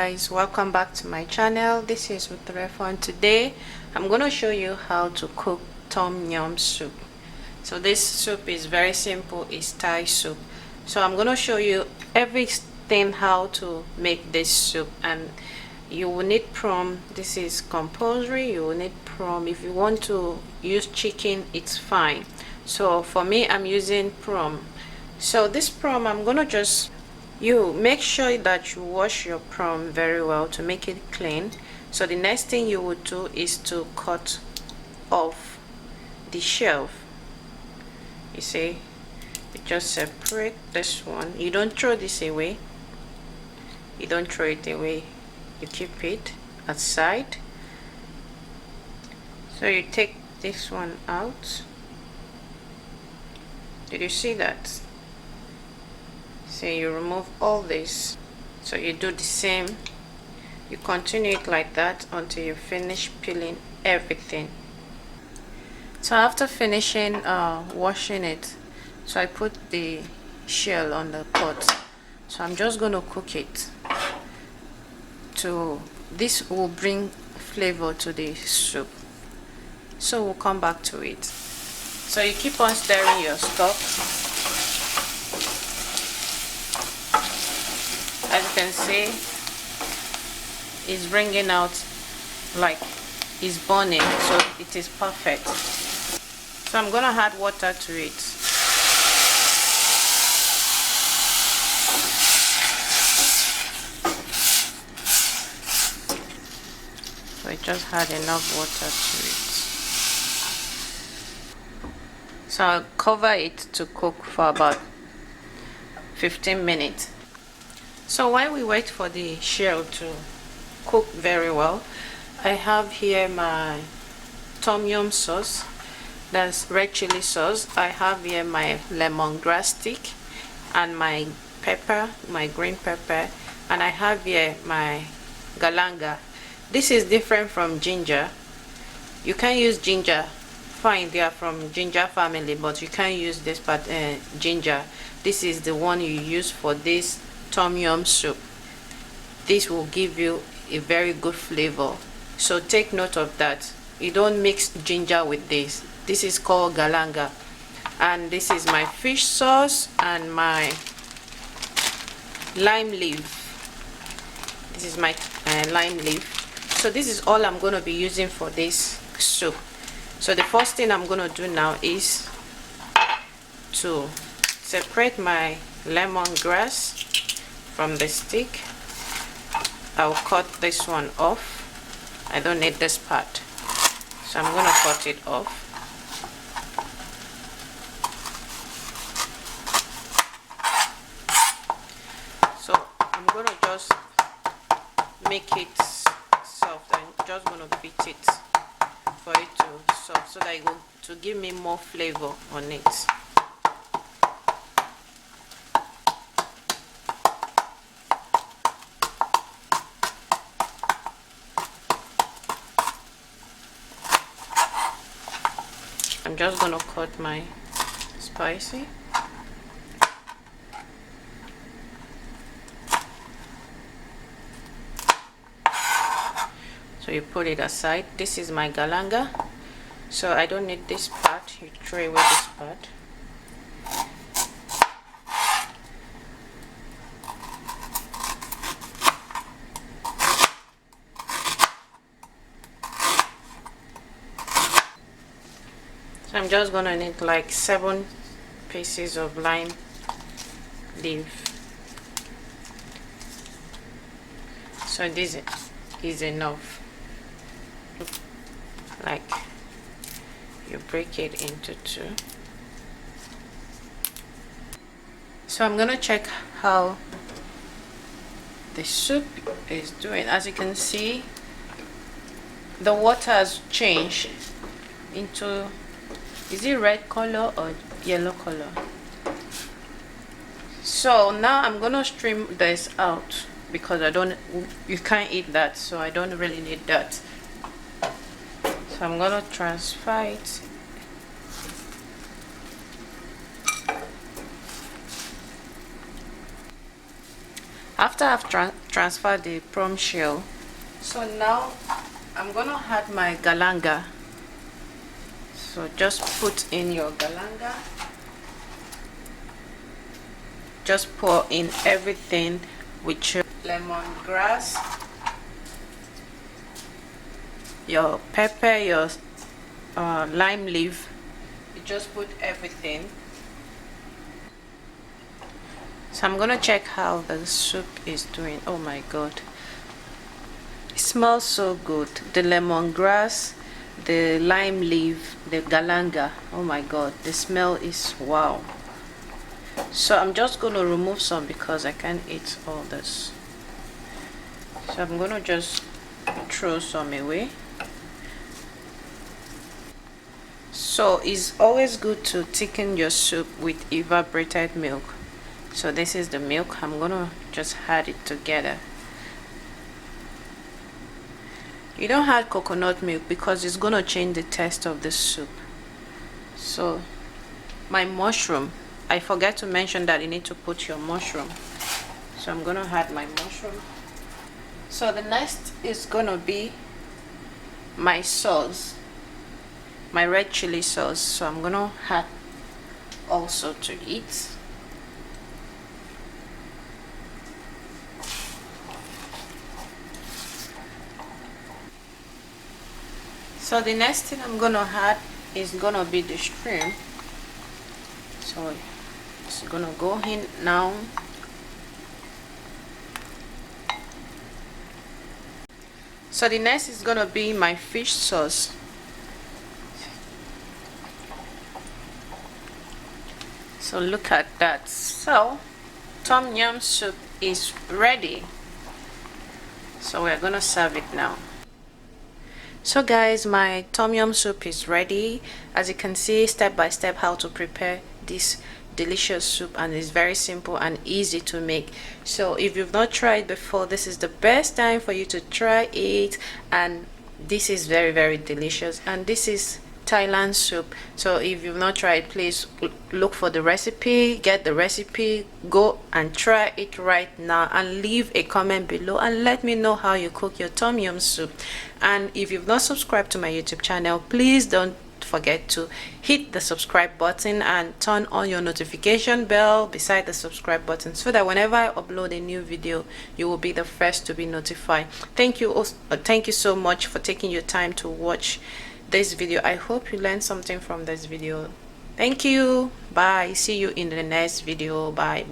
guys, welcome back to my channel. This is FRITTATA. Today I'm going to show you how to cook tom yum soup. So this soup is very simple. It's Thai soup. So I'm going to show you everything how to make this soup, and you will need prawn. This is compulsory. You will need prawn. If you want to use chicken, it's fine. So for me, I'm using prawn. So this prawn, I'm going to just make sure that you wash your prawn very well to make it clean. So the next thing you would do is to cut off the shell. You see, you just separate this one. You don't throw this away. You don't throw it away. You keep it aside. So you take this one out. Did you see that? So you remove all this. So you do the same. You continue it like that until you finish peeling everything. So after finishing washing it, so I put the shell on the pot. So I'm just going to cook it. This will bring flavor to the soup. So we'll come back to it. So you keep on stirring your stock. As you can see, it's bringing out like it's burning, so it is perfect. So I'm gonna add water to it. So I just add enough water to it. So I'll cover it to cook for about 15 minutes. So while we wait for the shell to cook very well, I have here my tom yum sauce. That's red chili sauce. I have here my lemongrass stick and my pepper, my green pepper, and I have here my galanga. This is different from ginger. You can use ginger. Fine, they are from ginger family, but you can't use this ginger. This is the one you use for this tom yum soup. This will give you a very good flavor, so take note of that. You don't mix ginger with this. This is called galanga. And this is my fish sauce and my lime leaf. This is my lime leaf. So this is all I'm going to be using for this soup. So the first thing I'm going to do now is to separate my lemongrass from the stick. I'll cut this one off. I don't need this part, so I'm gonna cut it off. So I'm gonna just make it soft. I'm just gonna beat it for it to soft, so that it will to give me more flavor on it. I'm just gonna cut my spicy. So you put it aside. This is my galanga. So I don't need this part. You throw away this part. I'm just gonna need like 7 pieces of lime leaf. So this is enough. Like you break it into 2. So I'm gonna check how the soup is doing. As you can see, the water has changed into, is it red color or yellow color? So now I'm gonna stream this out because you can't eat that, so I don't really need that. So I'm gonna transfer it. After I've transferred the prawn shell, so now I'm gonna add my galanga. So just put in your galanga. Just pour in everything with your lemongrass, your pepper, your lime leaf. You just put everything. So I'm gonna check how the soup is doing. Oh my god, it smells so good. The lemongrass, the lime leaf, the galanga. Oh my god, the smell is wow. So I'm just gonna remove some because I can't eat all this. So I'm gonna just throw some away. So it's always good to thicken your soup with evaporated milk. So this is the milk. I'm gonna just add it together. You don't add coconut milk because it's gonna change the taste of the soup. So my mushroom, I forget to mention that you need to put your mushroom. So I'm gonna add my mushroom. So the next is gonna be my sauce, my red chili sauce. So I'm gonna add also to it. So the next thing I'm gonna add is gonna be the shrimp. So it's gonna go in now. So the next is gonna be my fish sauce. So look at that. So tom yum soup is ready. So we're gonna serve it now. So guys, my tom yum soup is ready. As you can see, step by step how to prepare this delicious soup, and it's very simple and easy to make. So if you've not tried before, this is the best time for you to try it, and this is very, very delicious. And this is Thailand soup. So if you've not tried, please look for the recipe, get the recipe, go and try it right now, and leave a comment below and let me know how you cook your tom yum soup. And if you've not subscribed to my YouTube channel, please don't forget to hit the subscribe button and turn on your notification bell beside the subscribe button, so that whenever I upload a new video, you will be the first to be notified. Thank you so much for taking your time to watch this video. I hope you learned something from this video. Thank you. Bye. See you in the next video. Bye.